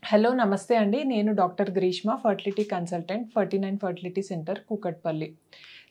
Hello నమస్తే అండి. నేను doctor Greeshma, fertility consultant, 49 fertility centre Kukatpally.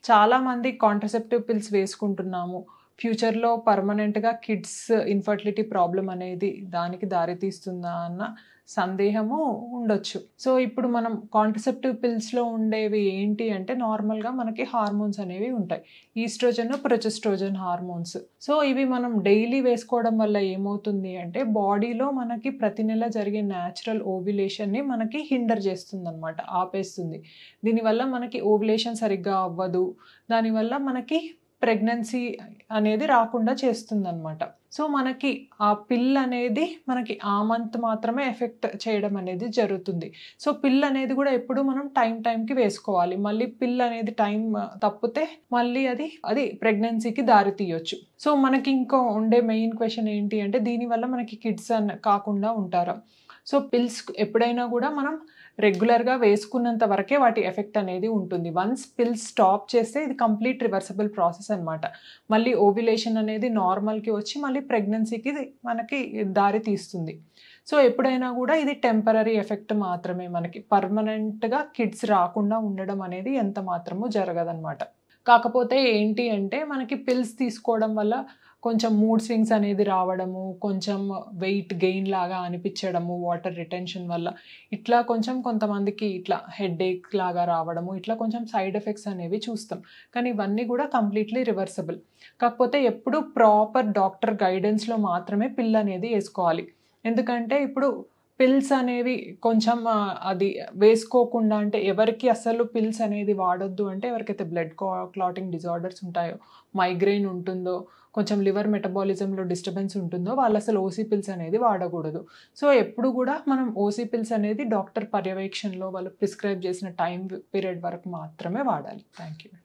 చాలామంది కాంట్రసెప్టివ్ పిల్స్ వేసుకుంటున్నాము. ఫ్యూచర్‌లో పర్మనెంట్‌గా కిడ్స్ ఇన్‌ఫర్టిలిటీ ప్రాబ్లమ్ అనేది దానికి దారితీస్తుందా అన్న సందేహము ఉండొచ్చు. సో, ఇప్పుడు మనం కాంట్రసెప్టివ్ పిల్స్‌లో ఉండేవి ఏంటి అంటే నార్మల్‌గా మనకి హార్మోన్స్ అనేవి ఉంటాయి. Oestrogen, ప్రొజెస్ట్రోజన్ hormones. సో, ఇవి మనం డైలీ వేసుకోవడం వల్ల ఏమవుతుంది అంటే బాడీలో మనకి ప్రతి నెల జరిగే న్యాచురల్ ఓవ్యులేషన్‌ని మనకి హిండర్ చేస్తుందనమాట. ఆపేస్తుంది. దీనివల్ల మనకి ఓవ్యులేషన్ సరిగ్గా అవ్వదు. దానివల్ల మనకి ప్రెగ్నెన్సీ అనేది రాకుండా చేస్తుందనమాట. సో, మనకి ఆ పిల్ అనేది మనకి ఆ మంత్ మాత్రమే ఎఫెక్ట్ చేయడం అనేది జరుగుతుంది. సో, పిల్ అనేది కూడా ఎప్పుడు మనం టైంకి వేసుకోవాలి. మళ్ళీ పిల్ అనేది తప్పితే మళ్ళీ అది ప్రెగ్నెన్సీకి దారి తీయొచ్చు. సో, మనకి ఇంకో ఉండే మెయిన్ క్వెషన్ ఏంటి అంటే దీనివల్ల మనకి కిడ్స్ కాకుండా ఉంటారా? సో, పిల్స్ ఎప్పుడైనా కూడా మనం రెగ్యులర్‌గా వేసుకున్నంత వరకే వాటి ఎఫెక్ట్ అనేది ఉంటుంది. వన్స్ పిల్స్ స్టాప్ చేస్తే ఇది కంప్లీట్ రివర్సిబుల్ ప్రాసెస్ అనమాట. మళ్ళీ ఓవ్యులేషన్ అనేది నార్మల్‌కి వచ్చి మళ్ళీ ప్రెగ్నెన్సీకి మనకి దారి తీస్తుంది. సో, ఎప్పుడైనా కూడా ఇది టెంపరరీ ఎఫెక్ట్ మాత్రమే. మనకి పర్మనెంట్‌గా కిడ్స్ రాకుండా ఉండడం అనేది ఎంత మాత్రము జరగదనమాట. కాకపోతే ఏంటి అంటే మనకి పిల్స్ తీసుకోవడం వల్ల కొంచెం మూడ్ స్వింగ్స్ అనేది రావడము, కొంచెం వెయిట్ గెయిన్ లాగా అనిపించడము, వాటర్ రిటెన్షన్ వల్ల ఇట్లా కొంచెం కొంతమందికి ఇట్లా హెడేక్ లాగా రావడము, ఇట్లా కొంచెం సైడ్ ఎఫెక్ట్స్ అనేవి చూస్తాం. కానీ ఇవన్నీ కూడా కంప్లీట్‌లీ రివర్సిబుల్. కాకపోతే ఎప్పుడు ప్రాపర్ డాక్టర్ గైడెన్స్‌లో మాత్రమే పిల్ అనేది ఏసుకోవాలి. ఎందుకంటే ఇప్పుడు పిల్స్ అనేవి కొంచెం అది వేసుకోకుండా అంటే ఎవరికి అసలు పిల్స్ అనేది వాడొద్దు అంటే ఎవరికైతే బ్లడ్ క్లాటింగ్ డిజార్డర్స్ ఉంటాయో, మైగ్రేన్ ఉంటుందో, కొంచెం లివర్ మెటబాలిజంలో డిస్టర్బెన్స్ ఉంటుందో వాళ్ళు అసలు ఓసీ పిల్స్ అనేది వాడకూడదు. సో, ఎప్పుడు కూడా మనం ఓసీ పిల్స్ అనేది డాక్టర్ పర్యవేక్షణలో వాళ్ళు ప్రిస్క్రైబ్ చేసిన టైమ్ పీరియడ్ వరకు మాత్రమే వాడాలి. Thank you.